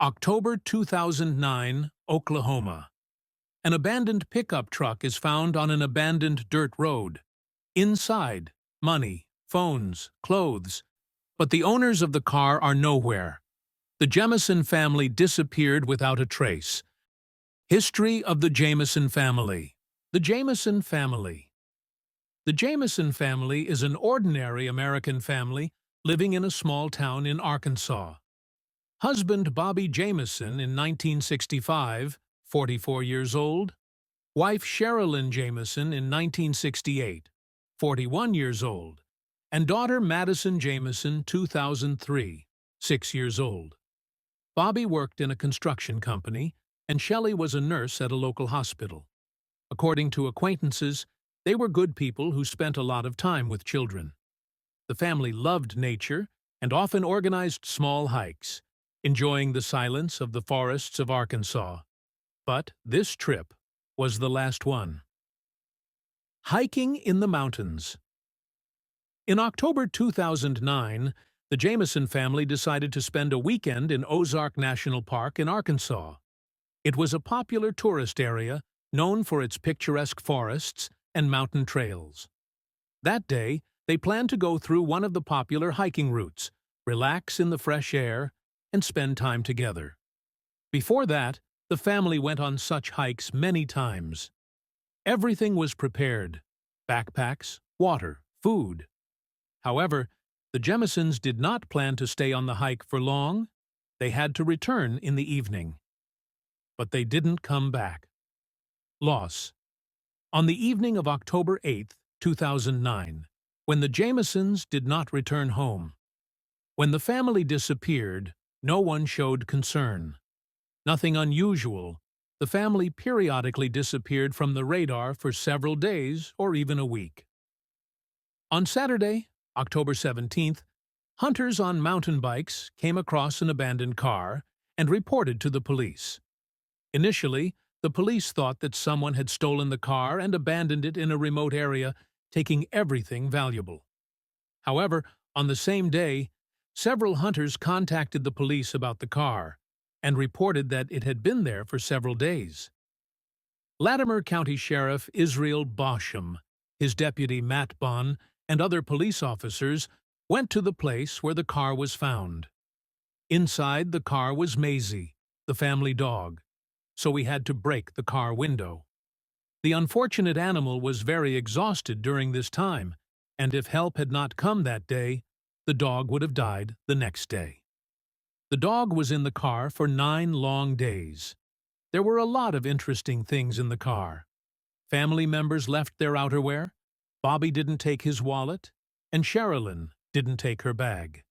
October 2009, Oklahoma. An abandoned pickup truck is found on an abandoned dirt road. Inside, money, phones, clothes. But the owners of the car are nowhere. The Jemison family disappeared without a trace. History of the Jemison family. The Jemison family. The Jemison family is an ordinary American family living in a small town in Arkansas. Husband Bobby Jemison in 1965, 44 years old. Wife Sherilyn Jemison in 1968, 41 years old. And daughter Madison Jemison, 2003, 6 years old. Bobby worked in a construction company, and Shelley was a nurse at a local hospital. According to acquaintances, they were good people who spent a lot of time with children. The family loved nature and often organized small hikes, enjoying the silence of the forests of Arkansas. But this trip was the last one. Hiking in the mountains. In October 2009, the Jemison family decided to spend a weekend in Ozark National Park in Arkansas. It was a popular tourist area known for its picturesque forests and mountain trails. That day, they planned to go through one of the popular hiking routes, relax in the fresh air, and spend time together. Before that, the family went on such hikes many times. Everything was prepared: backpacks, water, food. However, the Jemisons did not plan to stay on the hike for long. They had to return in the evening. But they didn't come back. Loss. On the evening of October 8, 2009, when the Jemisons did not return home. When the family disappeared, no one showed concern. Nothing unusual. The family periodically disappeared from the radar for several days or even a week. On Saturday, October 17th, hunters on mountain bikes came across an abandoned car and reported to the police. Initially, the police thought that someone had stolen the car and abandoned it in a remote area, taking everything valuable. However, on the same day, several hunters contacted the police about the car and reported that it had been there for several days. Latimer County Sheriff Israel Bosham, his deputy Matt Bonn, and other police officers went to the place where the car was found. Inside the car was Maisie, the family dog, so we had to break the car window. The unfortunate animal was very exhausted during this time, and if help had not come that day, the dog would have died the next day. The dog was in the car for 9 long days. There were a lot of interesting things in the car. Family members left their outerwear, Bobby didn't take his wallet, and Sherilyn didn't take her bag.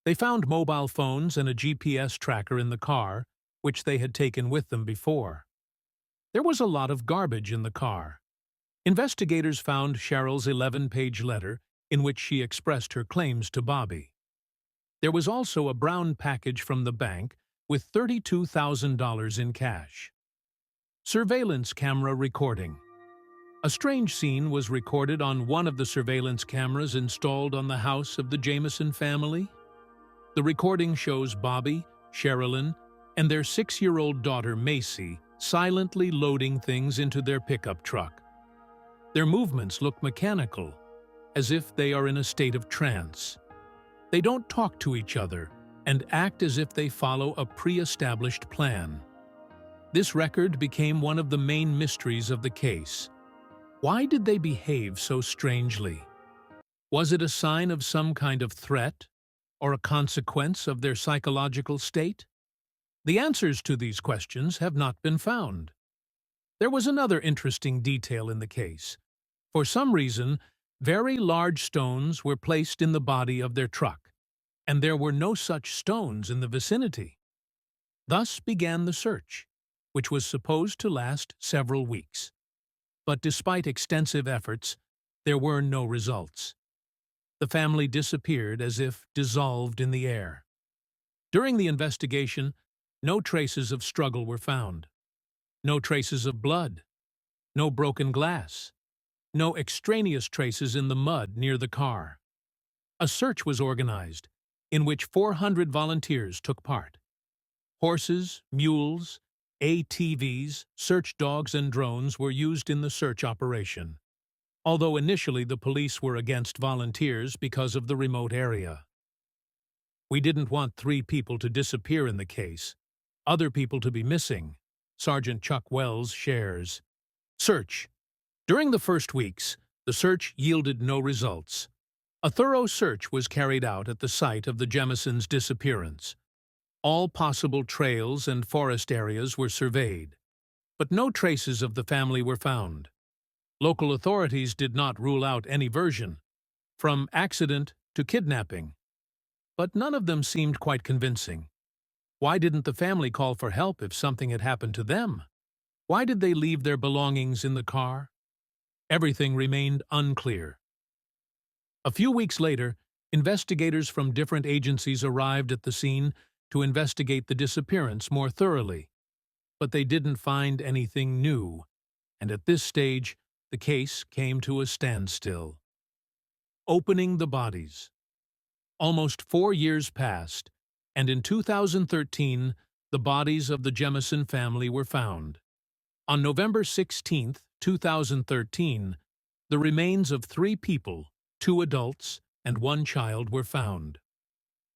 They found mobile phones and a GPS tracker in the car, which they had taken with them before. There was a lot of garbage in the car. Investigators found Cheryl's 11-page letter in which she expressed her claims to Bobby. There was also a brown package from the bank with $32,000 in cash. Surveillance camera recording. A strange scene was recorded on one of the surveillance cameras installed on the house of the Jemison family. The recording shows Bobby, Sherilyn, and their 6-year-old daughter Macy silently loading things into their pickup truck. Their movements look mechanical, as if they are in a state of trance. They don't talk to each other and act as if they follow a pre-established plan. This record became one of the main mysteries of the case. Why did they behave so strangely? Was it a sign of some kind of threat or a consequence of their psychological state? The answers to these questions have not been found. There was another interesting detail in the case. For some reason, very large stones were placed in the body of their truck, and there were no such stones in the vicinity. Thus began the search, which was supposed to last several weeks. But despite extensive efforts, there were no results. The family disappeared as if dissolved in the air. During the investigation, no traces of struggle were found. No traces of blood. No broken glass. No extraneous traces in the mud near the car. A search was organized, in which 400 volunteers took part. Horses, mules, ATVs, search dogs, and drones were used in the search operation, although initially the police were against volunteers because of the remote area. We didn't want 3 people to disappear in the case, other people to be missing, Sergeant Chuck Wells shares. Search. During the first weeks, the search yielded no results. A thorough search was carried out at the site of the Jemisons' disappearance. All possible trails and forest areas were surveyed, but no traces of the family were found. Local authorities did not rule out any version, from accident to kidnapping, but none of them seemed quite convincing. Why didn't the family call for help if something had happened to them? Why did they leave their belongings in the car? Everything remained unclear. A few weeks later, investigators from different agencies arrived at the scene to investigate the disappearance more thoroughly. But they didn't find anything new, and at this stage, the case came to a standstill. Opening the bodies. Almost 4 years passed, and in 2013, the bodies of the Jemison family were found. On November 16, 2013, the remains of 3 people, 2 adults and 1 child, were found.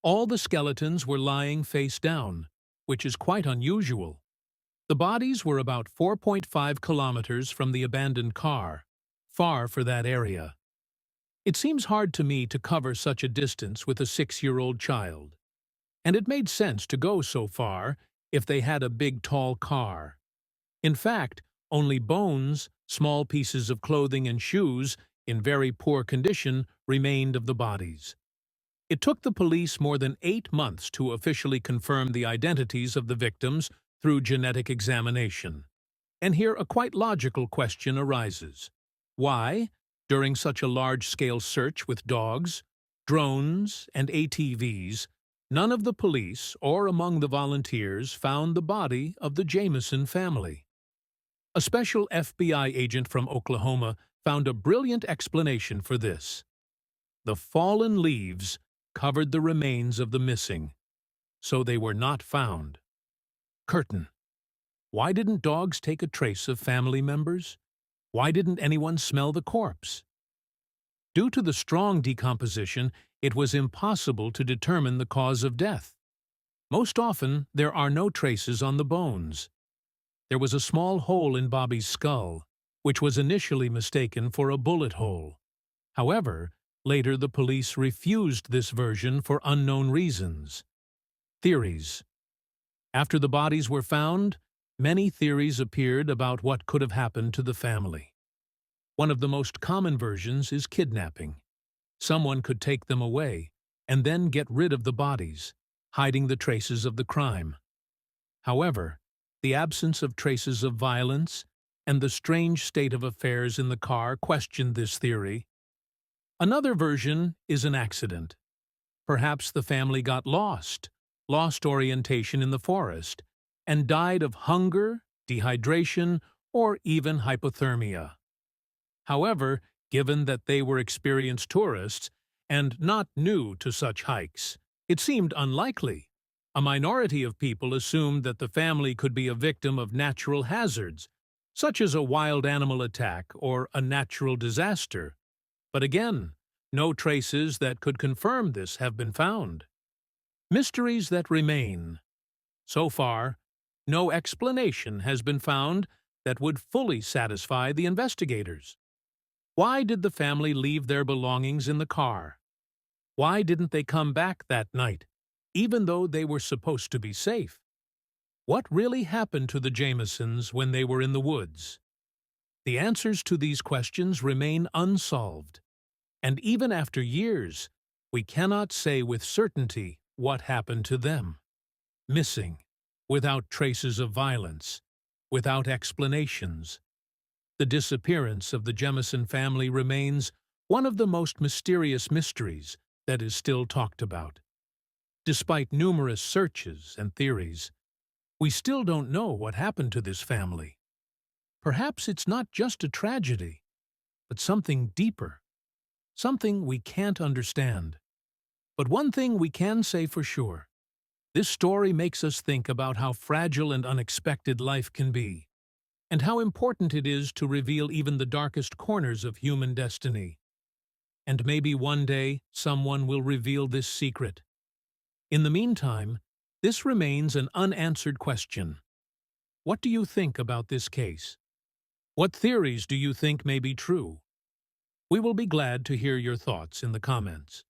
All the skeletons were lying face down, which is quite unusual. The bodies were about 4.5 kilometers from the abandoned car, far for that area. It seems hard to me to cover such a distance with a 6-year-old child, and it made sense to go so far if they had a big tall car. In fact, only bones, small pieces of clothing and shoes in very poor condition remained of the bodies. It took the police more than 8 months to officially confirm the identities of the victims through genetic examination. And here a quite logical question arises. Why, during such a large-scale search with dogs, drones, and ATVs, none of the police or among the volunteers found the body of the Jemison family? A special FBI agent from Oklahoma found a brilliant explanation for this. The fallen leaves covered the remains of the missing, so they were not found. Curtain. Why didn't dogs take a trace of family members? Why didn't anyone smell the corpse? Due to the strong decomposition, it was impossible to determine the cause of death. Most often, there are no traces on the bones. There was a small hole in Bobby's skull, which was initially mistaken for a bullet hole. However, later the police refused this version for unknown reasons. Theories. After the bodies were found, many theories appeared about what could have happened to the family. One of the most common versions is kidnapping. Someone could take them away and then get rid of the bodies, hiding the traces of the crime. However, the absence of traces of violence and the strange state of affairs in the car questioned this theory. Another version is an accident. Perhaps the family got lost orientation in the forest, and died of hunger, dehydration, or even hypothermia. However, given that they were experienced tourists and not new to such hikes, it seemed unlikely. A minority of people assumed that the family could be a victim of natural hazards, such as a wild animal attack or a natural disaster. But again, no traces that could confirm this have been found. Mysteries that remain. So far, no explanation has been found that would fully satisfy the investigators. Why did the family leave their belongings in the car? Why didn't they come back that night, even though they were supposed to be safe? What really happened to the Jemisons when they were in the woods? The answers to these questions remain unsolved, and even after years, we cannot say with certainty what happened to them. Missing, without traces of violence, without explanations. The disappearance of the Jemison family remains one of the most mysterious mysteries that is still talked about. Despite numerous searches and theories, we still don't know what happened to this family. Perhaps it's not just a tragedy, but something deeper, something we can't understand. But one thing we can say for sure: This story makes us think about how fragile and unexpected life can be, and how important it is to reveal even the darkest corners of human destiny. And maybe one day someone will reveal this secret. In the meantime, this remains an unanswered question. What do you think about this case? What theories do you think may be true? We will be glad to hear your thoughts in the comments.